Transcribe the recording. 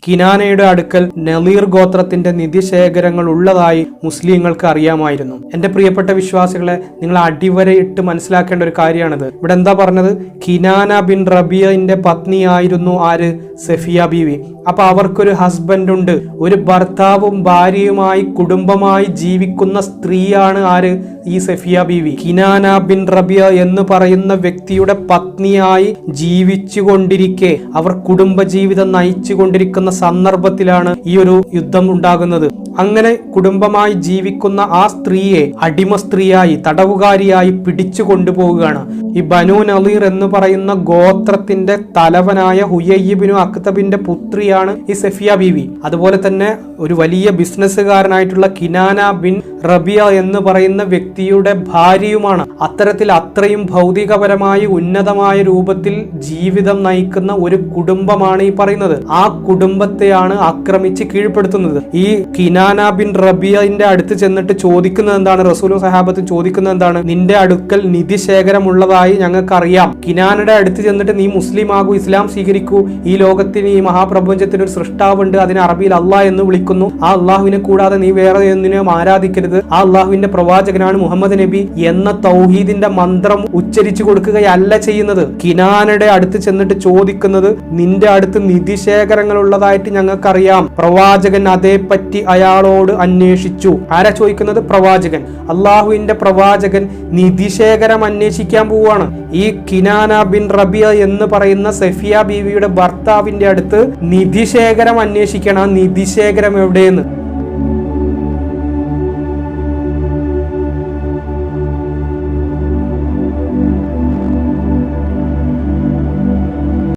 കിനാനയുടെ അടുക്കൽ നളീർ ഗോത്രത്തിന്റെ നിധിശേഖരങ്ങൾ ഉള്ളതായി മുസ്ലിങ്ങൾക്ക് അറിയാമായിരുന്നു. എന്റെ പ്രിയപ്പെട്ട വിശ്വാസികളെ, നിങ്ങൾ അടിവരയിട്ട് മനസ്സിലാക്കേണ്ട ഒരു കാര്യമാണിത്. ഇവിടെ എന്താ പറഞ്ഞത്? കിനാന ബിൻ റബിയന്റെ പത്നിയായിരുന്നു ആര്? സഫിയ ബീവി. അപ്പൊ അവർക്കൊരു ഹസ്ബൻഡ് ഉണ്ട്. ഒരു ഭർത്താവും ഭാര്യയുമായി കുടുംബമായി ജീവിക്കുന്ന സ്ത്രീയാണ് ആര്? ഈ സഫിയ ബീവി. കിനാന ബിൻ റബിയ എന്ന് പറയുന്ന വ്യക്തിയുടെ പത്നിയായി ജീവിച്ചുകൊണ്ടിരിക്കെ, അവർ കുടുംബജീവിതം നയിച്ചു കൊണ്ടിരിക്കുന്ന സന്ദർഭത്തിലാണ് ഈ ഒരു യുദ്ധം ഉണ്ടാകുന്നത്. അങ്ങനെ കുടുംബമായി ജീവിക്കുന്ന ആ സ്ത്രീയെ അടിമ സ്ത്രീയായി, തടവുകാരിയായി പിടിച്ചു കൊണ്ടുപോവുകയാണ്. ഈ ബനു നളീർ എന്ന് പറയുന്ന ഗോത്രത്തിന്റെ തലവനായ ഹുയയ്യിബ്നു അഖ്തബിന്റെ പുത്രിയാണ് ഈ സഫിയ ബീവി. അതുപോലെ തന്നെ ഒരു വലിയ ബിസിനസ്സുകാരനായിട്ടുള്ള കിനാന ബിൻ റബിയ എന്ന് പറയുന്ന വ്യക്തിയുടെ ഭാര്യയുമാണ്. അത്തരത്തിൽ അത്രയും ഭൗതികപരമായി ഉന്നതമായ രൂപത്തിൽ ജീവിതം നയിക്കുന്ന ഒരു കുടുംബമാണ് ഈ പറയുന്നത്. ആ കുടുംബത്തെയാണ് ആക്രമിച്ച് കീഴ്പ്പെടുത്തുന്നത്. ഈ കിനാന ബിൻ റബിയന്റെ അടുത്ത് ചെന്നിട്ട് ചോദിക്കുന്നത് എന്താണ്? റസൂലും സഹാബത്തും ചോദിക്കുന്നത് എന്താണ്? നിന്റെ അടുക്കൽ നിധി ശേഖരമുള്ളതായി ഞങ്ങൾക്കറിയാം. കിനാനയുടെ അടുത്ത് ചെന്നിട്ട് നീ മുസ്ലിം ആകൂ, ഇസ്ലാം സ്വീകരിക്കൂ, ഈ ലോകത്തിന്, ഈ മഹാപ്രപഞ്ചത്തിന് ഒരു സൃഷ്ടാവുണ്ട്, അതിനെ അറബിയിൽ അള്ളാഹ് എന്ന് വിളിക്കുന്നു, ആ അള്ളാഹുവിനെ കൂടാതെ നീ വേറെ ഒന്നിനെയും ആരാധിക്കരുത്, ആ അള്ളാഹുവിന്റെ പ്രവാചകനാണ് മുഹമ്മദ് നബി എന്ന തൗഹീദിന്റെ മന്ത്രം ഉച്ചരിച്ചു കൊടുക്കുകയല്ല ചെയ്യുന്നത്. കിനാനയുടെ അടുത്ത് ചെന്നിട്ട് ചോദിക്കുന്നത്, നിന്റെ അടുത്ത് നിധിശേഖരങ്ങൾ ഉള്ളതായിട്ട് ഞങ്ങൾക്കറിയാം, പ്രവാചകൻ അതേപ്പറ്റി അയാളോട് അന്വേഷിച്ചു. ആരാ ചോദിക്കുന്നത്? പ്രവാചകൻ. അള്ളാഹുവിന്റെ പ്രവാചകൻ നിധിശേഖരം അന്വേഷിക്കാൻ പോവുകയാണ്. ഈ കിനാന ബിൻ റബിയ എന്ന് പറയുന്ന സഫിയ ബീവിയുടെ ഭർത്താവിന്റെ അടുത്ത് നിധിശേഖരം അന്വേഷിക്കണം. നിധിശേഖരം എവിടെയെന്ന്